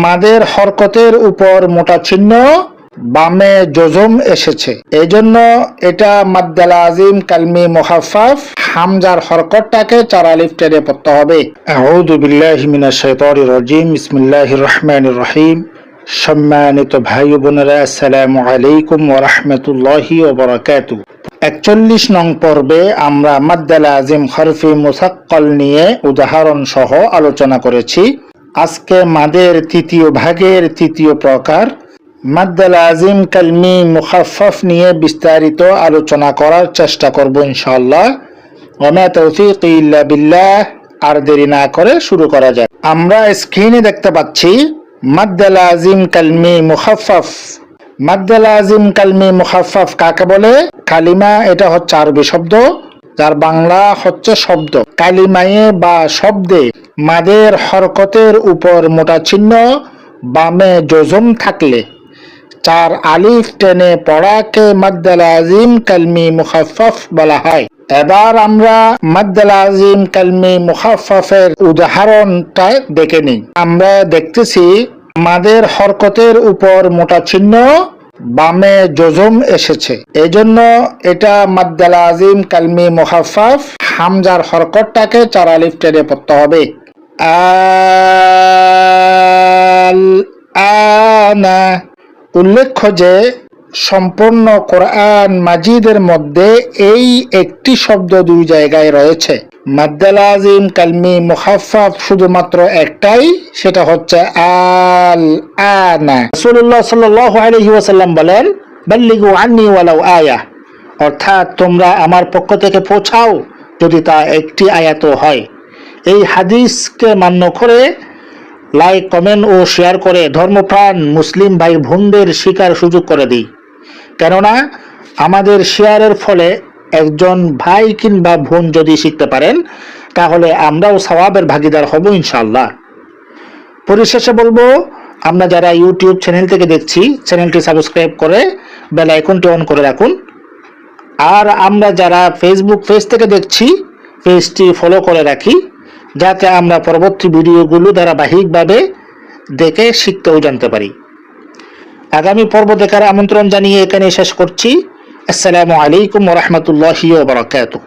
মাদের হরকতের উপর মোটা চিহ্ন, বামে জজম এসেছে, এই জন্য এটা মাদ্দে লাজিম কালমি মুখাফফাফ, হামজার হরকতটাকে 4 আলিফ টেনে পড়তে হবে। আউযু বিল্লাহি মিনাশ শাইতানির রাজিম। বিসমিল্লাহির রহমানির রহিম। সম্মানিত ভাই বোনেরা, আসসালামু আলাইকুম ওয়া রাহমাতুল্লাহি ওয়া বারাকাতুহু। 41 নং পর্বে আমরা মাদ্দে লাজিম হরফে মুসাক্কাল নিয়ে উদাহরণ সহ আলোচনা করেছি। আজকে মাদের তৃতীয় ভাগের তৃতীয় প্রকার মাদ্দে লাজিম কালমি মুখাফফাফ নিয়ে বিস্তারিত আলোচনা করার চেষ্টা করব ইনশাআল্লাহ। ওয়া মা তাওফীকি ইল্লা বিল্লাহ। আর দেরি না করে শুরু করা যাক। আমরা স্ক্রিনে দেখতে পাচ্ছি মাদ্দে লাজিম কালমি মুখাফফাফ। মাদ্দে লাজিম কালমি মুখাফফাফ কাকে বলে? কালিমা, এটা হচ্ছে আরবি শব্দ, যার বাংলা হচ্ছে শব্দ। কালিমায়ে বা শব্দে মাদের হরকতের উপর মোটা চিহ্ন, বামে জজম থাকলে 4 আলিফ টেনে পড়াকে মাদ্দে লাজিম কালমি মুখাফফাফ বলা হয়। এবার আমরা মাদ্দে লাজিম কালমি মুখাফফাফের উদাহরণটা দেখে নিই। আমরা দেখতেছি মাদের হরকতের উপর মোটা চিহ্ন, বামে জজম এসেছে, এই জন্য এটা মাদ্দে লাজিম কালমি মুখাফফাফ, হামজার হরকতটাকে 4 আলিফ টেনে পড়তে হবে। আনা। উল্লেখ্য যে সম্পূর্ণ কোরআন মাজিদের মধ্যে এই একটি শব্দ 2 জায়গায় রয়েছে। মাদ্দে লাজিম কালমি মুখাফফাফ শুধুমাত্র একটাই, সেটা হচ্ছে আল আনা। রাসূলুল্লাহ সাল্লাল্লাহু আলাইহি ওয়াসাল্লাম বলেন, বাল্লিগু আন্নী ওয়ালাউ আয়া, অর্থাৎ তোমরা আমার পক্ষ থেকে পৌঁছাও যদি তা একটি আয়াতও হয়। এই হাদিসকে মান্য করে লাইক, কমেন্ট ও শেয়ার করে ধর্মপ্রাণ মুসলিম ভাই বোনদের শিকার সুযোগ করে দিই। কেননা আমাদের শেয়ারের ফলে একজন ভাই কিংবা বোন যদি শিখতে পারেন, তাহলে আমরাও সওয়াবের ভাগিদার হব ইনশাআল্লাহ। পরিশেষে বলবো, আমরা যারা ইউটিউব চ্যানেল থেকে দেখছি, চ্যানেলটি সাবস্ক্রাইব করে বেল আইকনটি অন করে রাখুন। আর আমরা যারা ফেসবুক পেজ থেকে দেখছি, পেজটি ফলো করে রাখি, যাতে আমরা পরবর্তী ভিডিওগুলো ধারাবাহিকভাবে দেখে শিখতেও জানতে পারি। আগামী পর্ব দেখার আমন্ত্রণ জানিয়ে এখানে শেষ করছি। আসসালামু আলাইকুম ওয়া রাহমাতুল্লাহি ওয়া বারাকাতুহু।